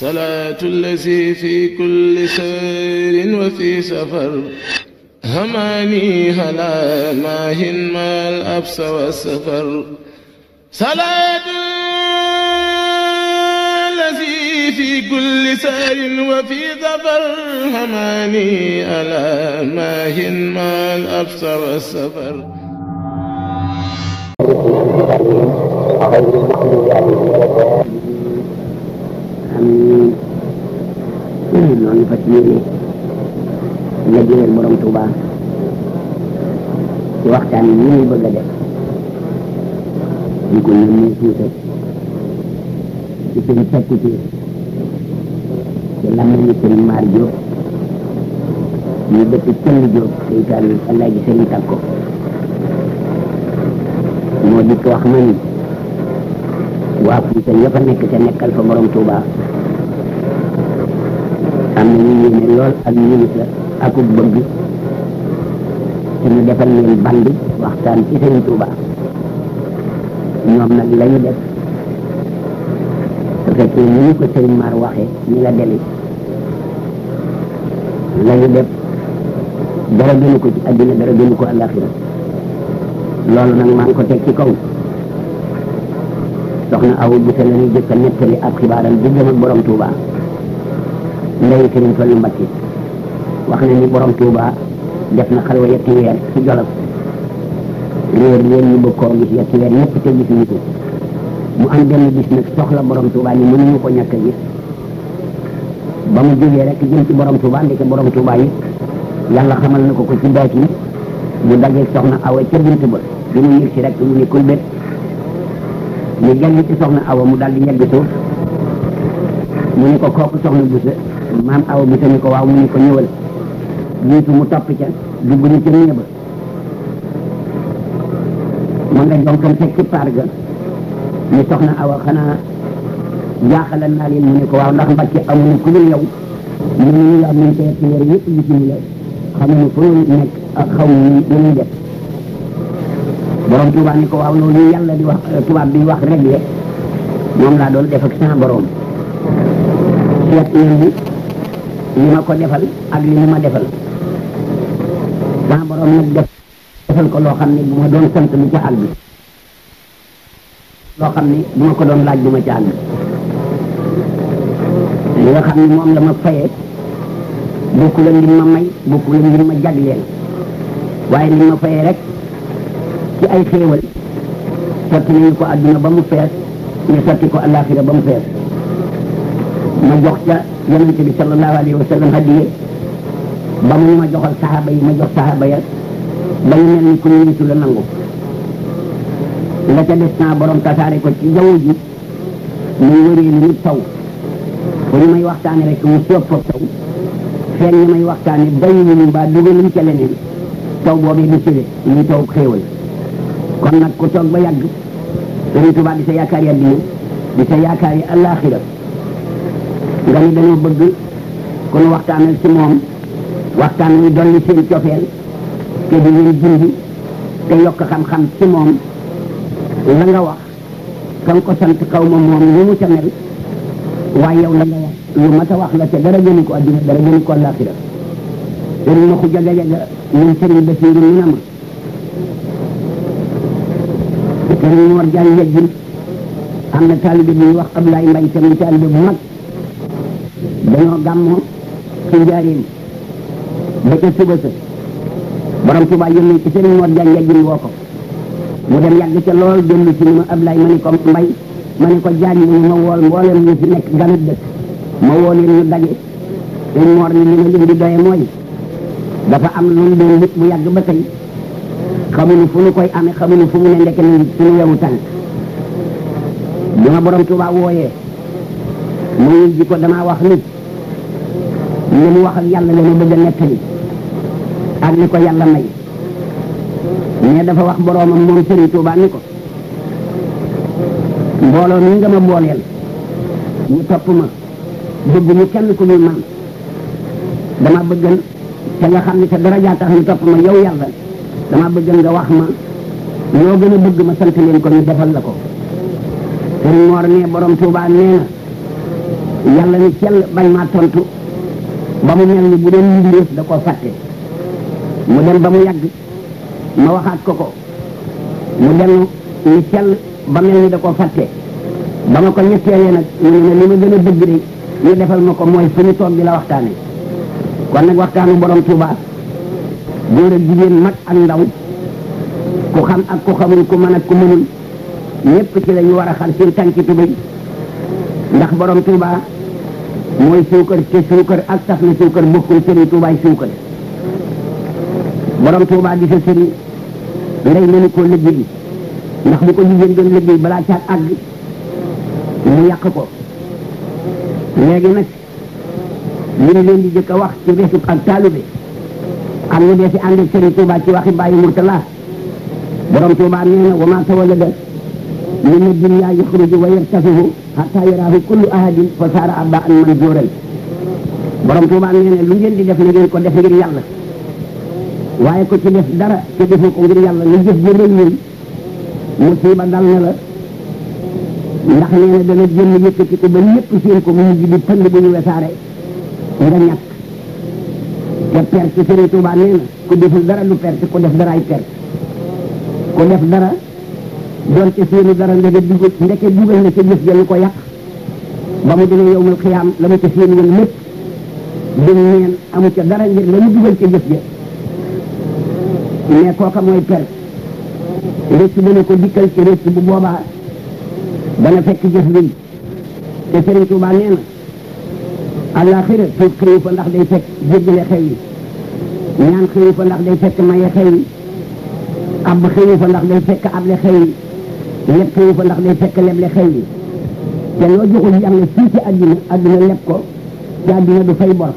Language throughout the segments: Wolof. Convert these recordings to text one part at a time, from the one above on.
salaatu allazi fi kulli sayrin wa fi safar hamaani halaa maahin maal absa wa safar salaatu allazi fi kulli sayrin wa fi safar hamaani halaa maahin maal absa wa safar noonu fas yéene liggéeyal borom Touba ci waxtaan yi ñuy bëgg a def ñu ko ñun ñuy tuute ci seen fekkute ci làmmiñu Sëriñ Maar Diop ñu dëkk Këll Diop seytaan Alaaji Sëriñ Takko moo dikk wax ma ni waa Fuuta ña fa nekk te nekkal fa borom Touba am na ñu yéene lool ak ñunita akub bëgg te ñu defal leen band waxtaan ci Sëriñ Touba ñoom nag lañu def su fekkee ni ñu ko Sëriñ Maar waxe ni la deme lañu def dara gënu ko ci àddina dara gënu ko àllaaxira loolu nag maa ngi ko teg ci kaw soxna Awa Bousso la ñuy jëkk a nettali ab xibaaram diggam ak borom Touba ndey Sëriñ Fallu Mbakke wax na ni borom Touba def na xalwa yetti weer ci Jolof réer leen ñu bëgg koo gis yetti weer ñëpp te gisuñu ko mu am benn bis nag soxla borom Touba ni mënuñu ko ñàkk a gis ba mu jógee rek jëm ci borom Touba ndeke borom Touba yi yàlla xamal na ko ci baatin mu dajeeg soxna Awa ca bunt ba bi mu yëg si rek mu ni kulbét ñu jàll ci soxna Awa mu daal di ñegg suuf mu ni ko kooku soxna Bousso maam Awa Bousso ni ko waaw mu ni ko ñëwal jiitu mu topp ca dugg ni ca néeg ba ma nga jonkan fekk ci paar ga ni soxna Awa xanaa jaaxalal naa leen mu ni ko waaw ndax Mbakke amuñu ku dul yow ñu ñu am nañ ko yetti weer yëpp gisuñu la xamuñu fu ñu nekk ak xamuñu lu ñuy def borom Touba ni ko waaw loolu yàlla di wax tubaab bi wax réglé moom laa doon def ak sama borom seet leen li ma ko defal ak li mu ma defal sama borom nag defal ko loo xam ne bu ma doon sant du ca àgg loo xam ne bu ma ko doon laaj du ma ca àgg li nga xam ne moom la ma fayee bokkul ak li ma may bokkul ak li ma jagleel waaye li ma fayee rek ci ay xéewal sotti nañu ko àdduna ba mu fees ñu sotti ko àllaaxira ba mu fees ma jox ca yonente bi sallallahu alayhi wa sallam hadiye ba mu ñu ma joxal saxaaba yi ma jox saxaaba ya ba ñu mel ni ku ñu nitu la nangu la ca des naa borom tasaare ko ci jaww ji muy wëree lu nit taw bu ñu may waxtaane rek mu soob foofu taw feeñ ñu may waxtaane bañu ñu mbaa dugaluñ ca leneen taw boobee du sile muy taw xéewal kon nag ku toog ba yàgg Sëriñ Tuubaa di sa yaakaar yi àddina di sa yaakaar yi àllaaxira nga ni dañoo bëgg ku nu waxtaanal ci moom waxtaan wi dolli seen cofeel te di leen jindi te yokk xam-xam ci moom la nga wax kan ko sant xaw ma moom lu mu ca mel waaye yow la nga wax lu mat a wax la te dara gënu ko àddina dara gënu ko àllaaxira sëriñ ma xu jaga-jaga ñun sëriñ Basiiru mu na ma sëriñ Mor Jaan yeggin am na taalibe bu ñuy wax Ablaye Mbay tamit taalibe bu mag dañoo gàmmoo ci njaaréem ba ca suba sa borom Touba yónnee ci sëriñ Mor Jaan yeggin woo ko mu dem yàgg ca lool dellu ci ni ma Ablaye ma ni ko Mbay ma ni ko Jaan mu ma wool mboolem ñu fi nekk ganat dëkk ma woo leen ñu daje sëriñ Mor ni li ma leen di doye mooy dafa am lu doon nit bu yàgg ba tey xamuñu fu ñu koy amee xamuñu fu mu ne ndekk ni suñu wewu tànk bi ma borom Touba wooyee mu ngi ji ko damaa wax nit li mu wax ak yàlla la ma bëgg a nettali ak ni ko yàlla may mais dafa wax boromam moom Sëriñ Touba ni ko mbooloo mi nga ma booleel ñu topp ma bëgg ñu kenn ku dul man dama bëggan te nga xam ne sa daraja tax ñu topp ma yow yàlla dama bëggan nga wax ma loo gën a bëgg ma sant leen ko ñu defal la ko Sëriñ Mor ne borom Touba nee na yàlla ni cell bañ maa tontu ba mu mel ni bu doon mbindeef da koo fàtte mu dem ba mu yàgg ma waxaat ko mu dem ni cell ba mel ni da koo fàtte ba ma ko ñetteelee nag ñu ne li ma gën a bëgg de ñu defal ma ko mooy fu ñu toog di la waxtaane kon nag waxtaanu borom Tuuba góor ak jigéen mag ak ndaw ku xam ak ku xamul ku mën ak ku mënul ñépp ci la ñu war a xar seen tànki tubéy ndax borom Tuuba mooy suukar te suukar ak saf na suukar bokkul sëriñ Tuubaay suukar borom Tuuba di sa sëriñ ndey mënu koo liggéey ndax bu ko jigéen doon liggéey balaa caat àgg mu yàq ko léegi nag li ñu leen di jëkk a wax ci weesu ak taalube am na dee si ànd ak sëriñ Tuuba ci waxi bàyyi Murtala borom Tuuba nee na wa maa tawallada min ad-dunya yaxruju wa yartafihu hatta yaraahu kullu ahadin fa saara abbaan manzuuran borom Tuuba nee na lu ngeen di def na ngeen ko def ngir yàlla waaye ko ci def dara te defu ko ngir yàlla lu jëf ji rëy rëy musiba dal na la ndax nee na dana jëmm yëkkati ko ba ñëpp seen ko mu mujj di pënd bu ñu wesaare nga ñàkk te perte Sëriñ Tuuba nee na ku deful dara du perte ku def dara ay perte ku def dara doon ci seenu dara ndeke dugal na ca jëf ja lu ko yàq ba mu demee yowmal xiyaam la mu ca seen woon lépp du neen amu ca dara ngir la mu dugal ca jëf ja mais kooka mooy perte rëcc dana ko dikkal ci rëcc bu boobaa dana fekk jëf bi te Sëriñ Tuuba nee na àllaaxira tuub xëyu fa ndax day fekk jéggale xew yi ñaan xëyu fa ndax day fekk maye xew yi ab xëyu fa ndax day fekk able xew yi leb xëyu fa ndax day fekk leble xew yi te loo joxul yàlla fii ci àddina leb ko ci àddina du fay bor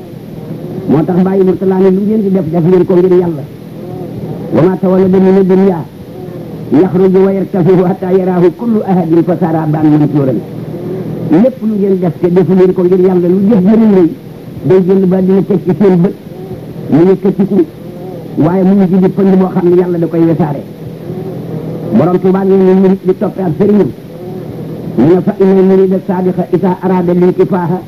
moo tax bàyyi Murtala ne lu ngeen di def ngeen ko ngir yàlla wa maa tawallada mina dunya yaxruju wa yartafihu hatta yaraahu kullu ahadin fa saara abbaan mansuuran lépp lu ngeen def te defu leen ko ngir yàlla lu jëf jëriñ lay day jënd ba dina teg ci seen bët mu yëkkatiku waaye mu ngi di pënd boo xam ne yàlla da koy wesaare borom Tuuba nee na murid di toppe ak sëriñam ñu ne fa inna murida saadiqa isa arada lintifaaha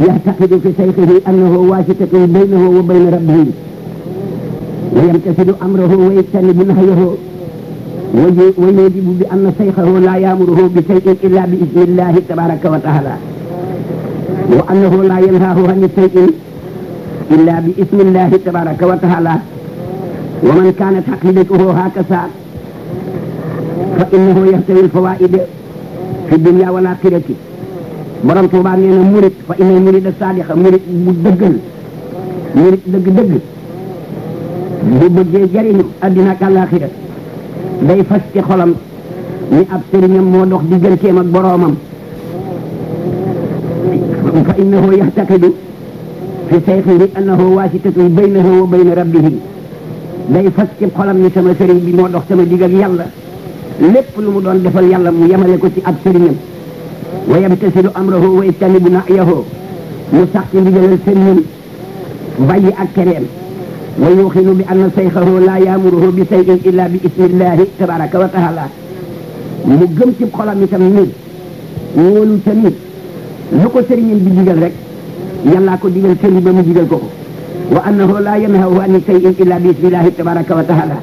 yaxtaqidu fi sayxihi annahu waasitatun baynahu wa bayna rabbihi wa yamtasilu amrahu wa yajtanibu nahyahu wa yujibu bi anna sayxahu la yaamuruhu bi shay'in illa bi ismillahi tabaraka wa taala wa annahu la yanhaahu an shay'in illa bi ismillahi tabaraka wa taala wa man kanat aqidatuhu hakaza fa innahu yahtawi alfawaid fi dunya wal axirati borom Tuuba nee na murid fa inna murida sadiqa murid bu dëggal murid dëgg-dëgg bu bëggee jariñu addina ak àllaaxira day fas ci xolam ni ab sëriñam moo dox digganteem ak boroomam fa innahu yaxtaqidu fi sayxihi annahu waasitatun baynahu wa bayna rabbihi day fas ci xolam ni sama sëriñ bi moo dox sama digg ak yàlla lépp lu mu doon defal yàlla mu yemale ko ci ab sëriñam wa yamtasilu amrahu wa yajtanibu nahyahu mu sax ci ndigalal sëriñam bàyyi ak tereem wa yuxinu bi anna sayxahu la yaamuruhu bi shay'in illa bi ismillahi tabaraka wa taala mu gëm ci xolam itam ni wóolu tamit lu ko sëriñam bi digal rek yàllaa ko digal sëriñ ba mu digal ko ko wa annahu la yanhahu an shay'in illa bi ismillahi tabaraka wa taala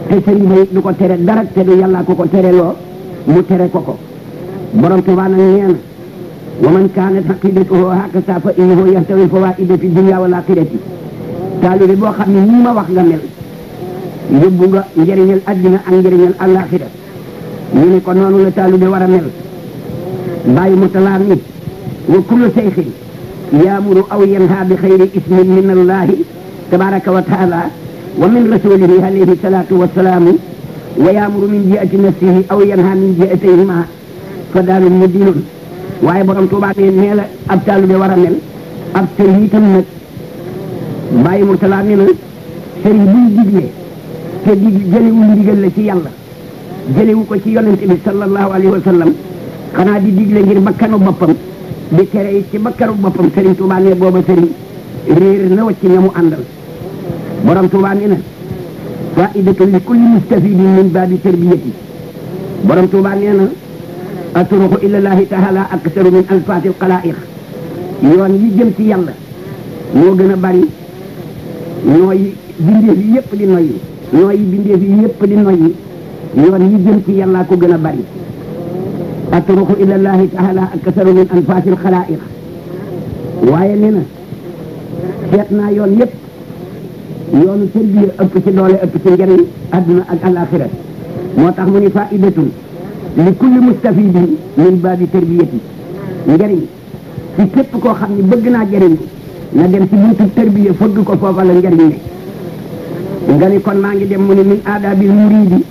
te sëriñ ba du ko tere dara te du yàllaa ko tereloo mu tere ko ko borom Tuuba nag nee na wa man kaanat aqidatuhu hakaza fa innahu yahtawi alfawaida fi dunya wal axirati taalibe boo xam ne ni ma wax nga mel yóbbu nga njëriñal addina ak njëriñal àllaaxira ñu ne ko noonu la taalibe war a mel bàyyi Murtala ni wa kullu sayxin yaamuru aw yanha bi xayri ismin min allahi tabaraka wa taala wa min rasulihi alayhi salatu wasalaamu wa yaamuru min jihati nafsihi aw yanha min jihatayhima fa daalum mudinun waaye borom Tuuba nee la ab taalibe war a mel ab sëriñ itam nag bàyyi Murtala nee na sëriñ buy digle te jëlewu ndigal la ci yàlla jëlewu ko ci yonente bi sallallahu alayhi wa sallam xanaa di digle ngir bakkanu boppam di tere it ci bakkanu boppam Sëriñ Tuuba ne booba sëriñ réer na wacc ña mu àndal borom Tuuba nee na faidatu li kulli mustafidin min baabi tarbiyati borom Tuuba nee na aturuqu ila llahi taala aktaru min alfaati alxalaiq yoon yi jëm ci yàlla moo gën a bari nooy bindeef yi yépp di noyyi nooy bindeef yi yépp di noyyi yoon yi jëm ci yàlla ko gën a bari atruqu ila llahi taala aksaru min anfasil xalaiq waaye nee na seet naa yoon yépp yoonu tarbiya ëpp ci doole ëpp ci njëriñ adduna ak alaxira moo tax mu ni faidatun li kulli mustafidin min baabi tarbiyati njëriñ ci képp koo xam ne bëgg naa jëriñ na dem ci buntu tarbiya fëgg ko foofa la njëriñ ne nga ni kon maa ngi dem mu ne min aadabil muridi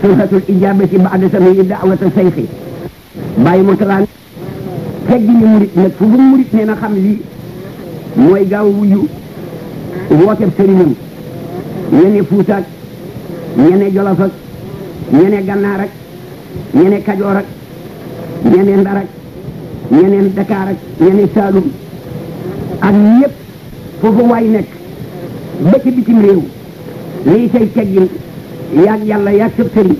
surhatul ijabati baada sami daawata sayxi bàyyi mu talaan teggi ni murit nag fu bu murit nee na xam lii mooy gaaw wuyu wooteeb sëriñam ñene Fuuta ak ñene Jolof ak ñene Gannaar ak ñene Kajoor ak ñene Ndar ak ñene Dakar ak ñene Saalum ak ñëpp foofu waay nekk ba ci bitim réew lii say teggin yaag yàlla yaag sëb sëriñ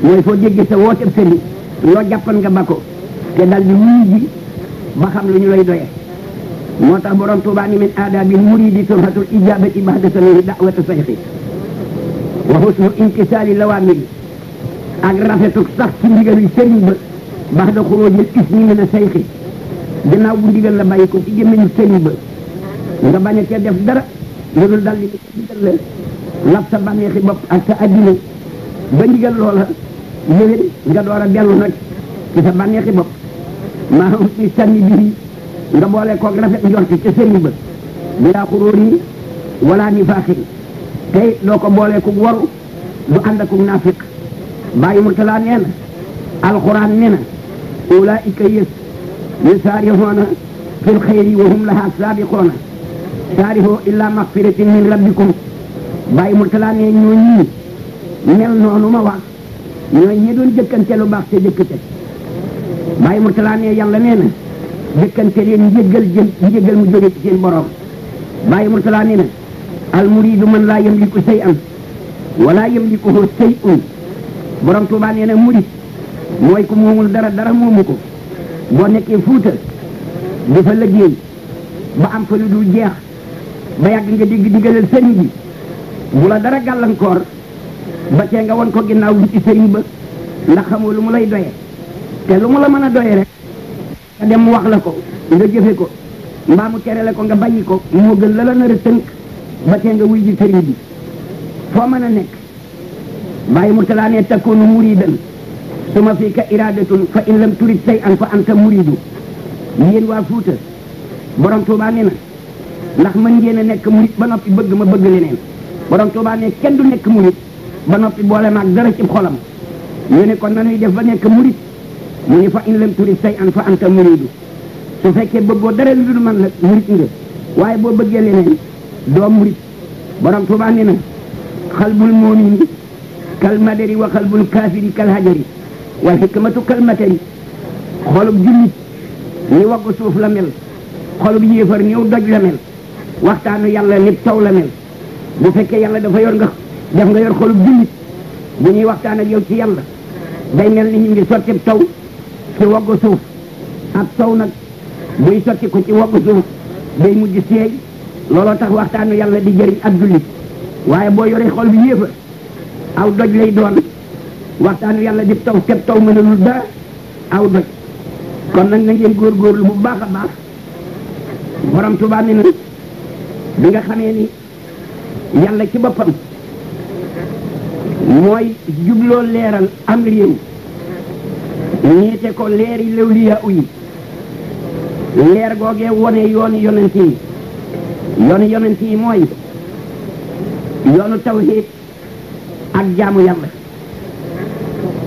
mooy foo déggee sa wooteeb sëriñ loo jàppan nga ba ko te dal di wuyu ji ba xam lu ñu lay doye moo tax borom Tuubaa ni min aadabil muridi surhatul ijabati ba'da sami'i da'wata sayxi wa husnu imtisaali lawaamiri ak rafetu sax ci ndigal yi sëriñ ba ba'da xuruujil ismi mina sayxi gannaaw bu ndigal la bàyyi ko ci gémmiñu sëriñ ba nga bañ a cee def dara lu dul dal di ndigal la lab sa bànneexi bopp ak sa addina ba ndigal loola yéwén nga door a dellu nag ci sa bànneexi bopp maa xam ci sànni bii nga boole koog rafet njort ca sëriñ ba bilaa xuróori wala nifaaxin tey doo ko boole ku waru du ànd ak naafiq bàyyi mu talaa nee na alxuraan nee na ulaa'ika yusaari'uuna fil xayri wa hum lahaa saabiquuna saari'uu illaa magfiratin min rabbikum bàyyi mu talaa nee ñoo ñii mel noonu ma wax ñooy ñi doon jëkkante lu baax te jëkkate bàyyi mu talaa nee yàlla nee na jëkkante leen njëggal mu jóge ci seen borom bàyyi mu talaa nee na al muridu man laa yamliku shay'an wala yamlikuhu shay'un borom Tuubaa nee na murid mooy ku moomul dara dara moomu ko boo nekkee Fuuta di fa liggéey ba am fa lu dul jeex ba yàgg nga dégg digalal sëriñ bi bu la dara gàllankoor ba tee nga won ko ginnaaw bi ci sëriñ ba ndax xamoo lu mu lay doye te lu mu la mën a doye rek nga dem wax la ko nga jëfe ko mbaa mu tere la ko nga bàyyi ko moo gën la la nar a tënk ba tee nga wuy ji sëriñ bi foo mën a nekk bàyyi mu talaa ne takkoonu muridan suma fii ka iradatun fa in lam turid say an fa anta muridu yéen waa Fuuta borom Tuubaa nee na ndax mën ngeen a nekk murid ba noppi bëgg ma bëgg leneen borom Tuubaa ne kenn du nekk murid ba noppi boole maag dara ci xolam ñu ne kon nanuy def ba nekk murid mu ni fa in lam turid say an fa anta muridu su fekkee bëggoo dara lu dul man la murid nga waaye boo bëggee leneen doo murid borom Tuubaa nee na xalbul mu'min kal madari wa xalbul kaafiri kal hajari wal hikmatu kal matari xolub jullit ni waggu suuf la mel xolub yéefar ñëw doj la mel waxtaanu yàlla nit taw la mel bu fekkee yàlla dafa yor nga def nga yor xolub jullit bu ñuy waxtaan ak yow ci yàlla day mel ni ñu ngi sotti taw ci waggu suuf ak taw nag buy sotti ko ci waggu suuf day mujj seey looloo tax waxtaanu yàlla di jëriñ ak jullit waaye boo yoree xol bi yéefar aw doj lay doon waxtaanu yàlla di taw teb taw mënalul dara aw doj kon nag na ngeen góorgóorlu bu baax a baax borom Tuubaa ne na bi nga xamee ni yàlla ci boppam mooy jubloo leeral am réew ñeete ko leeri lawliyaa yi leer googee wone yoonu yonent yi mooy yoonu tawhiid ak jaamu yàlla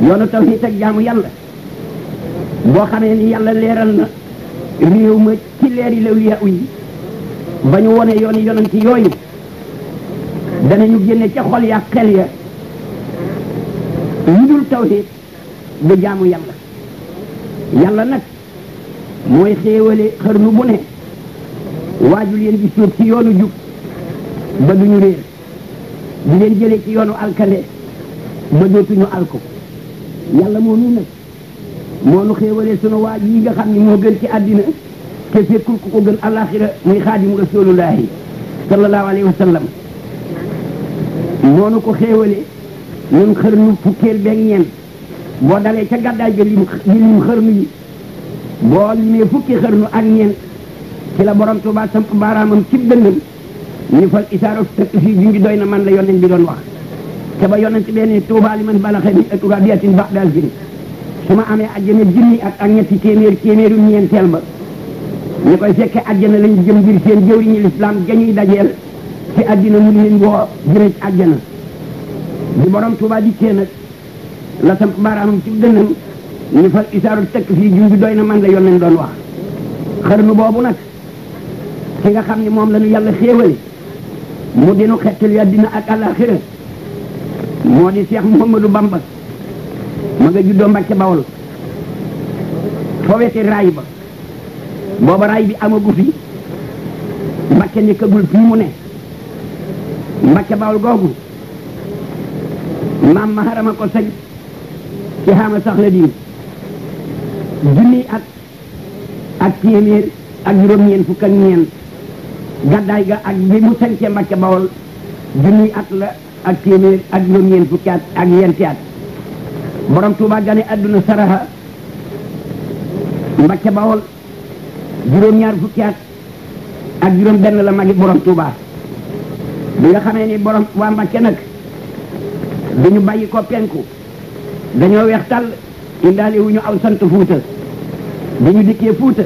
yoonu tawhiid ak jaamu yàlla boo xamee ni yàlla leeral na réew ma ci leeri lawliyaa yi ba ñu wone yoonu yonent yooyu danañu génne ca xol ya xel ya lu dul tawhiid du jaamu yàlla yàlla nag mooy xéewale xarnu bu ne waaju leen di suuf ci yoonu jub ba duñu réer di leen jëlee ci yoonu alkande ba dootuñu alko yàlla moo nu nag moo nu xéewale sunu waaj yi nga xam ni moo gën ci àddina te fekkul ku ko gën alaxira muy xaadimu rasulullahi sallallahu alayhi wa sallam noonu ko xéewale ñun xërnu fukkeel beeg ñeent boo dalee ca gàddaay ga lim xërnu yi boo limee fukki xërnu ak ñeent ci la borom Tuubaa samp baaraamam ci dënnam ñu fal isaaro tëkk fii bi ngi doy na man la yonent bi doon wax te ba yonent bee ne Tuubaa li man balaxe ni atuka biatin bax daal jini su ma amee àjjana junni ak ñetti téeméeru ñeenteel ba ñu koy fekkee àjjana lañu jëm ngir seen jëwriñu lislaam gañuy dajeel ci àddina mu leen woo jëme ci àjjana di borom Tuubaa dikkee nag la samp baaraamam ci dënnam ñu fal isaaru tëkk fii bi doy na man la yonent doon wax xarnu boobu nag ki nga xam ne moom la ñu yàlla xéewale mu dinu xettali àddina ak àllaaxira moo di Cheikh Mouhamadou Bamba ma nga juddoo Mbàkke Bawol foo weti raay ba booba raay bi amagu fi Mbàkke nekkagul fii mu ne Mbàkke Bawol googu maam ma harama ko sañ ci xaama sax la diin junni at ak téeméer ak juróom-ñeent fukk ak ñeent gàddaay ga ak bi mu sañcee Mbàkke Bawol junni at la ak téeméer ak juróom-ñeent fukki at ak yenti at borom Tuubaa gane àdduna saraha Mbàkke Bawol juróom-ñaar fukki at ak juróom benn la magi borom Tuubaa bi nga xamee ni borom waa Mbàkke nag dañu bàyyi ko penku dañoo weex tàll indaale wu ñu aw sant Fuuta dañu dikkee Fuuta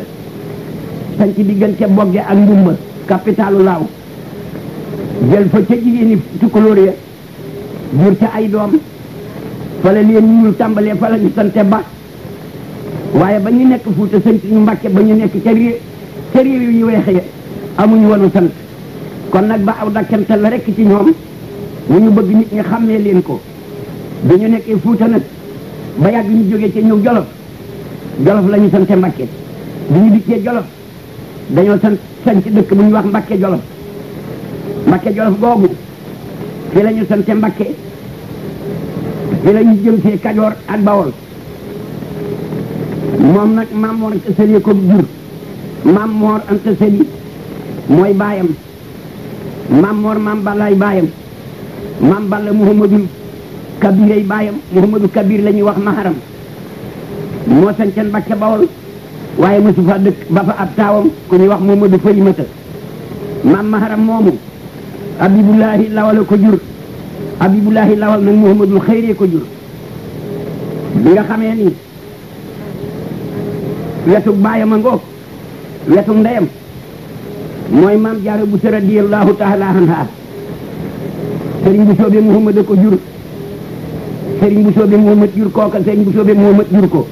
sanc diggante Bogge ak Ndumba capitalu Laaw jël fa ca jigéeni Tukulóor ya jur ca ay doom fa la leen ñu tàmbalee fa la ñu sante Ba waaye ba ñu nekk Fuuta sanc ñu Mbàkke ba ñu nekk ca réew yu ñu weexee amuñu wonu sant kon nag Ba aw dakkantal la rekk ci ñoom mu ñu bëgg nit ñi xàmmee leen ko bi ñu nekkee Fuuta nag ba yàgg ñu jógee ca ñëw Jolof la ñu sante Mbàkke bi ñu dikkee Jolof dañoo sanc dëkk bu ñu wax Mbàkke Jolof googu fi la ñu sante Mbàkke fi la ñu jëm see Kajoor ak Bawol moom nag Maam Mor Anta Sali ko jur Maam Mor Anta Sali mooy baayam Maam Mor Maam Balaay baayam Maam Balla Mouhamadou Kabiray baayam Mouhamadou Kabir la ñuy wax maharam moo sañcan Mbàkke Bawol waaye mosu fa dëkk ba fa ab taawam ku ñuy wax Mouhamadou Farimata maam maharam moomu Abibulahi Lawal ko jur Abibulahi Lawal nag Mouhamadou Xayree ko jur bi nga xamee ni wetu baayam a ngoog wetu ndeyam mooy maam Jaara Buso radiyallahu taala anha sëriñ bu soobee Muhammad ko jur sëriñ bu soobee Muhammad jur kooka sëriñ bu soobee Muhammad jur ko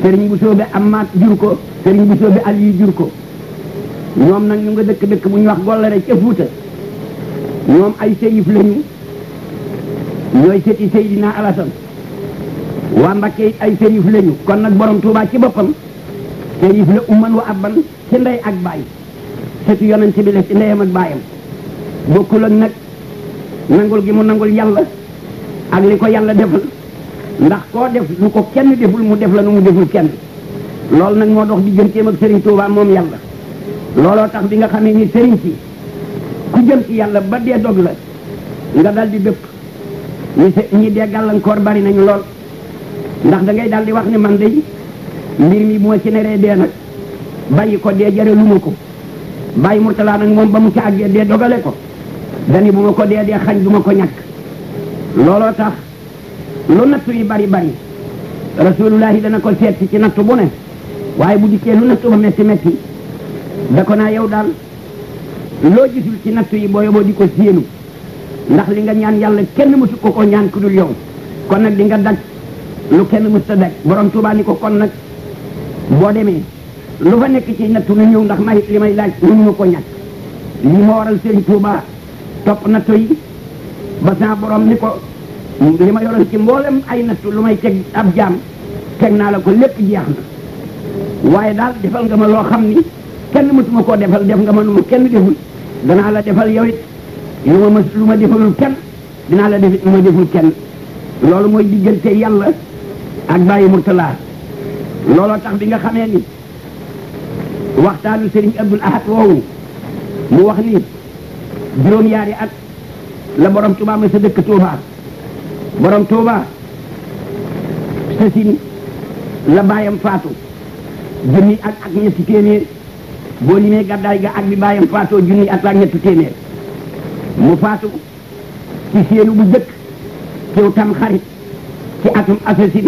sëriñ bu soobee Amaat jur ko sëriñ bu soobee Aliyu jur ko ñoom nag ñu nga dëkk bu ñu wax Gollare ca Fuuta ñoom ay sërif lañu ñooy sëti Seydina Alasan waa Mbakke it ay sërif lañu kon nag borom Tuubaa ci boppam sërif la umman wa abban ci ndey ak baay sëti yonent bi la ci ndeyam ak baayam bokkul ak nag nangul gi mu nangul yàlla ak li ko yàlla defal ndax koo def lu ko kenn deful mu def la nu mu deful kenn loolu nag moo dox digganteem ak Serigne Touba moom yàlla looloo tax bi nga xamee ni Serigne si ku jëm ci yàlla ba dee dog la nga dal di dëpp ñi dee gàllankoor bari nañu lool ndax da ngay dal di wax ne man de mbir mi bu ma ci neree dee nag bàyyi ko dee jare lu ma ko bàyyi Murtala nag moom ba mu ci àggee dee dogale ko dani bu ma ko dee xañ du ma ko ñàkk looloo tax lu nattu yi bari bari rasulullahi dana ko seet ci nattu bu ne waaye bu dikkee lu nattu ba metti metti da ko naa yow daal loo gisul ci nattu yi boo yoboo di ko séenu ndax li nga ñaan yàlla kenn mësu ko ñaan ku dul yow kon nag di nga daj lu kenn mës ta daj borom Tuubaa ni ko kon nag boo demee lu fa nekk ci nattu na ñëw ndax may li may laaj mënu ma ko ñàkk li ma waral Sëriñ Tuubaa topp nattu yi ba sa borom ni ko li ma yoroon ci mboolem ay nattu lu may teg ab jaam teg naa la ko lépp jeex na waaye daal defal nga ma loo xam ni kenn mësuma koo defal def nga ma nu ma kenn deful danaa la defal yow it lu ma defalul kenn dinaa la defit lu ma deful kenn loolu mooy diggante yàlla ak bàyyi Murtala looloo tax bi nga xamee ni waxtaanu sëriñ Abdul Ahad woowu mu wax ni juróom-yaari at la borom Touba ma sa dëkk Touba borom Touba sësin la baayam faatu junni at ak ñetti téeméer boo limee gàddaay ga ak bi baayam faatoo junni at ak ñetti téeméer mu faatu ci séenu bu jëkk ciw tam xarit ci atum asasin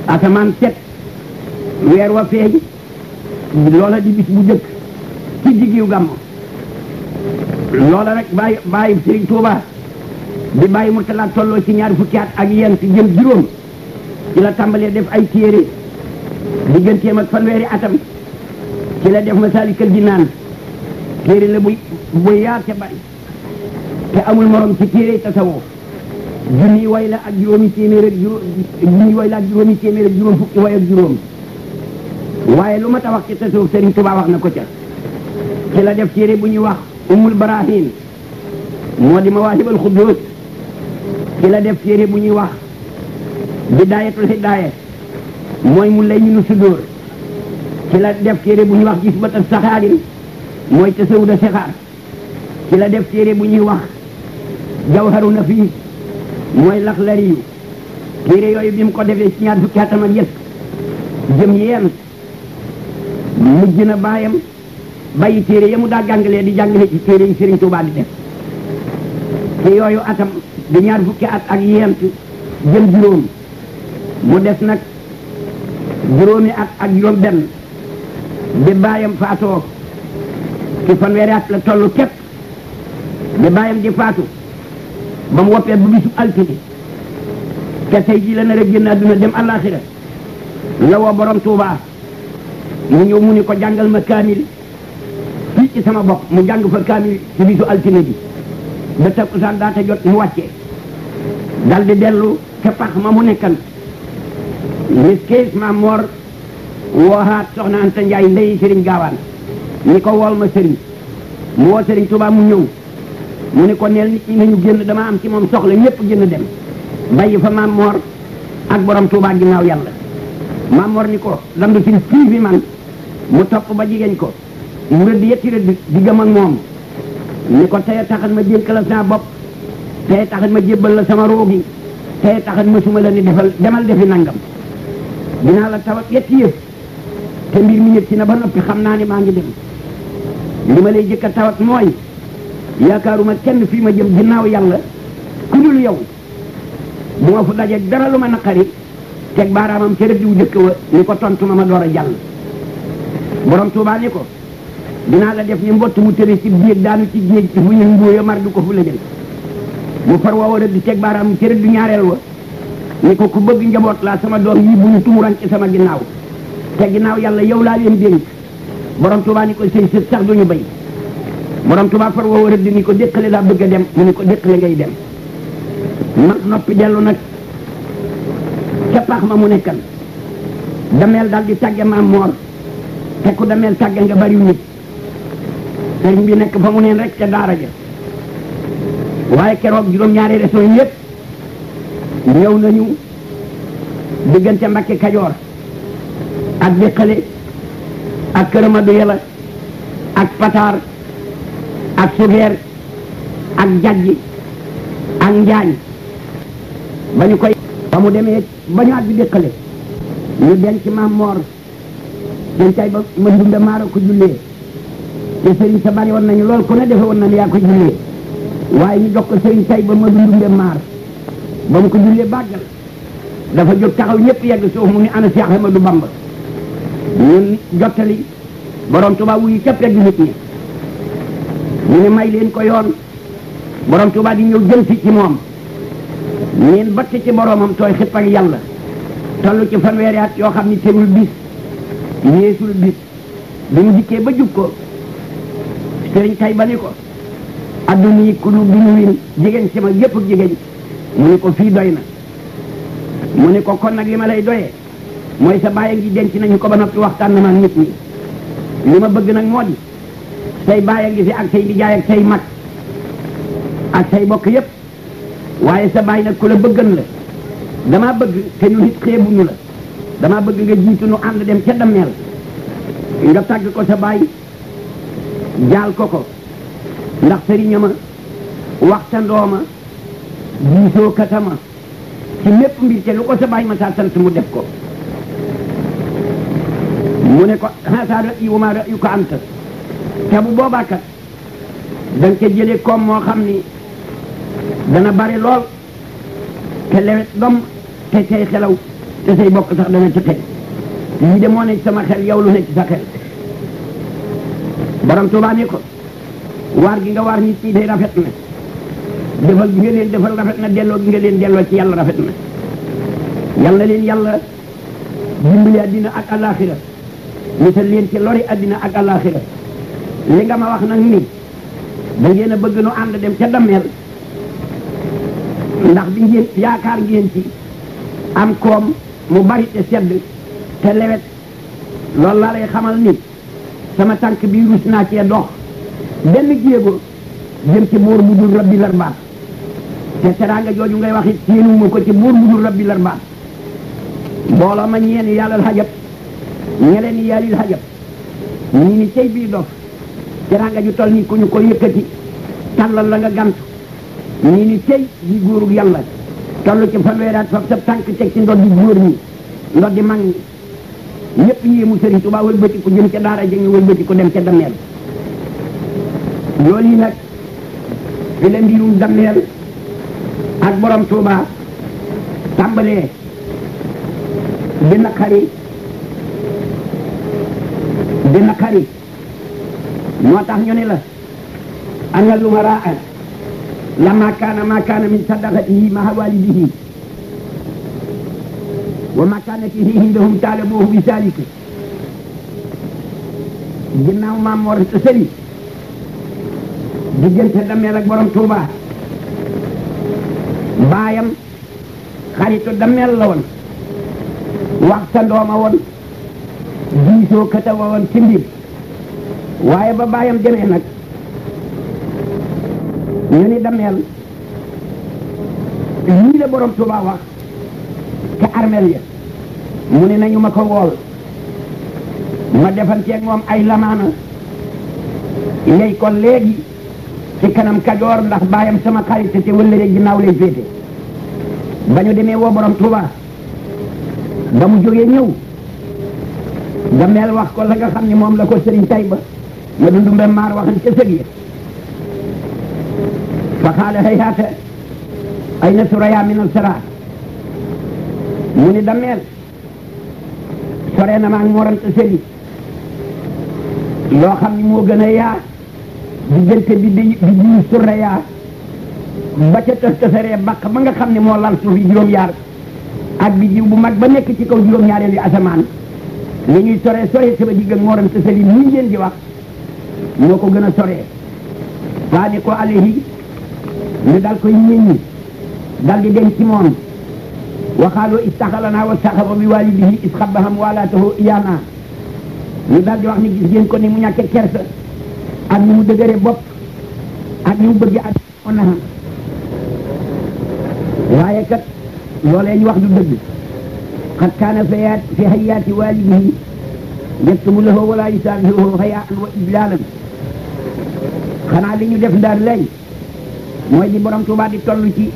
asamaan set weer wa feeñ loola di bis bu jëkk ci diggiw gàmmu loola rek bàyyi Sëriñ Tuuba di bàyyi Murtala tolloo ci ñaar fukki at ak yent jëm juróom ci la tàmbalee def ay téere digganteem ak fanweeri atam ci la def Masaalikal Jinaan téere la bu yaar te bari te amul morom ci téere tasawuf junni way la ak juróomi téeméer ak juróom fukki way ak juróom waaye lu ma ta wax ci tasawuf Sëriñ Tuuba wax na ko ca ci la def téere bu ñuy wax Ummul Barahin moo di Mawaahibul Quddus ci la def téere bu ñuy wax Bidaayatul Hidaaya mooy mu lay ñu sudóor ci la def téere bu ñuy wax Jisbatul Saxaarin mooy tasawuda sixaar ci la def téere bu ñuy wax Jawharu Nafiis mooy Laxlariyu téere yooyu bi mu ko defee ci ñaar fukki atam ak yet jëm yeen mujj na baayam bàyyi téere ya mu daa jàngalee di jàngale ci téere yi Sëriñ Tuubaa di def te yooyu atam di ñaar fukki at ak yent jëm juróom mu des nag juróomi at ak juróom benn bi baayam faatoo ci fanweeri at la tollu képp bi baayam di faatu ba mu woppee bu bisu altine te tey ji la nar a génn àdduna dem àllaaxira la woo borom Tuubaa mu ñëw mu ni ko jàngal ma kaamil fii ci sama bopp mu jàng fa kaamil ci bisu altine bi ba takkusaan daata jot mu wàccee dal di dellu ca pax ma mu nekkan miskis ma Mor wooxaat soxna Anta Njaay ndey Sëriñ Gaawaan ni ko wool ma sëriñ mu woo Sëriñ Tuubaa mu ñëw mu ni ko neel nit ñi nañu génn dama am ci moom soxla ñëpp génn dem bàyyi fa maam Mor ak borom Tuubaa ginnaaw yàlla maam Mor ni ko landu sin fii fi man mu topp ba jigéen ko mu rëdd yetti rëdd di gëm ak moom ni ko tey taxat ma dénk la sama bopp tey taxat ma jébbal la sama roogi tey taxat ma suma la ni defal demal defi nangam dinaa la tawat yetti yëf te mbir mi ñëpp ci na ba noppi xam naa ni maa ngi dem li ma lay jëkk a tawat mooy yaakaaruma kenn fii ma jëm ginnaaw yàlla ku dul yow bu ma fu dajeeg dara lu ma naqari teg baaraamam ca rëdd wu jëkk wa ni ko tontu ma door a jàll borom Tuubaa ni ko dinaa la def ni mbott mu tëri ci géej daanu ci géej ci fu ñu mbóoya mar du ko fu la jël mu far woowa rëdd teg baaraamam ca rëdd ñaareel wa ni ko ku bëgg njaboot laa sama doom yi bu ñu tumuran ci sama ginnaaw te ginnaaw yàlla yow laa leen dénk borom Tuubaa ni ko sëy sët sax duñu bay borom Tuubaa far woowa rëdd ni ko déqale laa bëgg a dem mu ni ko déqale ngay dem ma noppi dellu nag ca pax ma mu nekkan dameel daal di tàgge maam Moor te ku dameel tàgge nga bariw nit sëriñ bi nekk fa mu neen rek ca daara ja waaye keroog juróom-ñaari régions yëpp ñëw nañu diggante Mbakke Kajoor ak Déqale ak Kër Madu Yàlla ak Pataar ak Sugeer ak Jajji ak Njaañ ba ñu koy ba mu demee ba ñu àgg Déqale ñu denc maam Moor dencay ba ma ndumbe maara ko jullee te sëriñ sa bari woon nañu lool ku ne defe woon na ne yaa ko jullee waaye ñu jox ko sëriñ tay ba ma ndumbe maar ba mu ko jullee bàggal dafa jóg taxaw ñëpp yegg suuf mu ni ana Cheikh Ahmadou Bamba ñun jottali borom Tuubaa wuyu ca pegg nit ñi ñu ne may leen ko yoon borom Tuubaa di ñëw jëm si ci moom ñeen batt ci boromam tooy xipp ak yàlla tollu ci fanweeri at yoo xam ni tegul bis yeesul bis bi mu dikkee ba jub ko sëriñ tay ba ni ko adduna yi ku nu bi ñu win jigéen si ma yépp ak jigéen mu ni ko fii doy na mu ni ko kon nag li ma lay doyee mooy sa bàyyi ngi denc nañu ko ba noppi waxtaan na ma nit ñi li ma bëgg nag moo di say bàyyi ngi fi ak say nijaay ak say mag ak say bokk yépp waaye sa bàyyi nag ku la bëggan la damaa bëgg te nu nit xeebuñu la damaa bëgg nga jiitu nu ànd dem ca dammeel nga tàgg ko sa baay jaal ko ndax sëriñama waxtandooma diisoo katama ci lépp mbir te lu ko sa baay ma saa sant mu def ko mu ne ko hasa ra'yi wa ma ra'yuka anta te bu boobaa kat danga ca jëlee koom moo xam ni dana bari lool te lewet dom te say xelaw te say bokk sax dana ci xel lii de moo ne ci sama xel yow lu ne ci sa xel borom Tuubaa ni ko waar gi nga waar nit ñi day rafet na defal gi nga leen defal rafet na delloo gi nga leen delloo ci yàlla rafet na yal na leen yàlla dimbali àddina ak àllaaxira musal leen ci lori àddina ak àllaaxira li nga ma wax nag ni da ngeen a bëgg nu ànd dem ca dammeel ndax bi ngeen yaakaar ngeen ci am koom mu bari te sedd te lewet loolu laa lay xamal ni sama tànk bi rus naa cee dox benn jéego jëm ci buur bu dul rabbi larbaat te teraanga jooju ngay wax it séenuwuma ko ci buur bu dul rabbi larbaat mbooloo ma ñeen yàllal xajab ñeleen ni yàllil xajab ñii ni cey bii dof teraanga ju tol ni ku ñu ko yëkkati tàllal la nga gant ñii ni cey di góorug yàlla toll ci fanweeraat fab sa tànk teg ci ndoddi góor ñi ndoddi mag ñi ñëpp yéemu Sëriñ Tuubaa wëlbati ko jëm ca daara ja ñu wëlbati ko dem ca dammeel loolu yi nag fi la mbirum dammeel ak borom Tuubaa tàmbalee di naqari moo tax ñu ne la ana lumaraa lama kaana ma kaana min sadaqatihi ma'a walidihi wa ma kaana fihi indahum taalabuhu bi zalika ginnaaw maam Mor Anta Sali diggante dammeel ak borom Tuubaa baayam xaritu dammeel la woon wax sa ndooma woon diisoo kata wa woon ci mbir waaye ba baayam demee nag ñu ni dammeel lii la borom Tuubaa wax ca armeel ya mu ne nañu ma ko wool ma defanteeg moom ay lamaana yey ko léegi ci kanam Kajoor ndax baayam sama xarit te wëllëre ginnaaw lay féete ba ñu demee woo borom Tuubaa ba mu jógee ñëw dammeel wax ko la nga xam ne moom la ko sëriñ Tayba ma dundu mbe maar waxan ca sëg ya fa xaala hayhaata ay na suraya min al sara mu ni dammeel sore na maag Mor Anta Sali loo xam ni moo gën a yaa diggante bi suraya ba ca tësëree baq ba nga xam ne moo lal suuf yi juróom-yaar ak bi jiw bu mag ba nekk ci kaw juróom-ñaareelu asamaan li ñuy sore sama digg ak Mor Anta Sali nii ngeen di wax moo ko gën a soree faani ko alayhi ñu dal koy ñeññi dal di denc ci moom waxaaloo istaxalana wa saxaba bi walidihi isxabaham walaatahu iyaana ñu dal di wax ni gis ngeen ko ni mu ñàkke kersa ak ni mu dëgëre bopp ak ni mu bëgg ak onaha waaye kat loolee ñu wax du dëgg xat kaana fi hayaati walidihi yaktubu lahu wala yusaafihuhu hayaan wa iblaalan xanaa li ñu def ndaal lay mooy di borom Tuubaa di toll ci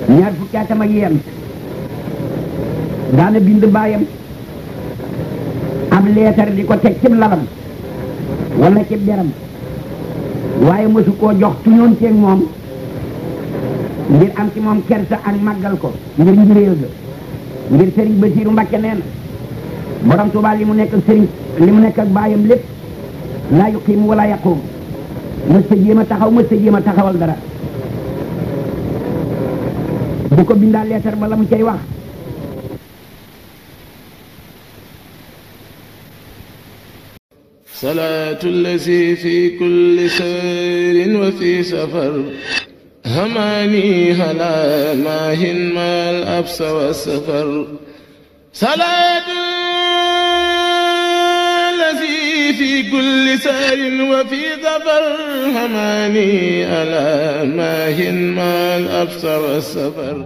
ñaar fukki atam ak yéen daana bind baayam ab leetar di ko teg cib lalam wala cib deram waaye mësu koo jox tuñoon teeg moom ngir am ci moom kersa ak màggal ko ngir njuréel ga ngir sëriñ Basiiru Mbàkke nee na borom Tuubaa li mu nekk ak sëriñ li mu nekk ak baayam lépp laa yuqiimu wala yaquum mës ta jéem a taxaw mës ta jéem a taxawal dara bu ko bindaa leetar ba la mu cay wax salaatu allazi fi kulli sayrin wa fi safar hamaani hala maahin maal absa wa safar salaatu في كل سار وفي ظفر هماني ألا ماهن ما الأبصر والسفر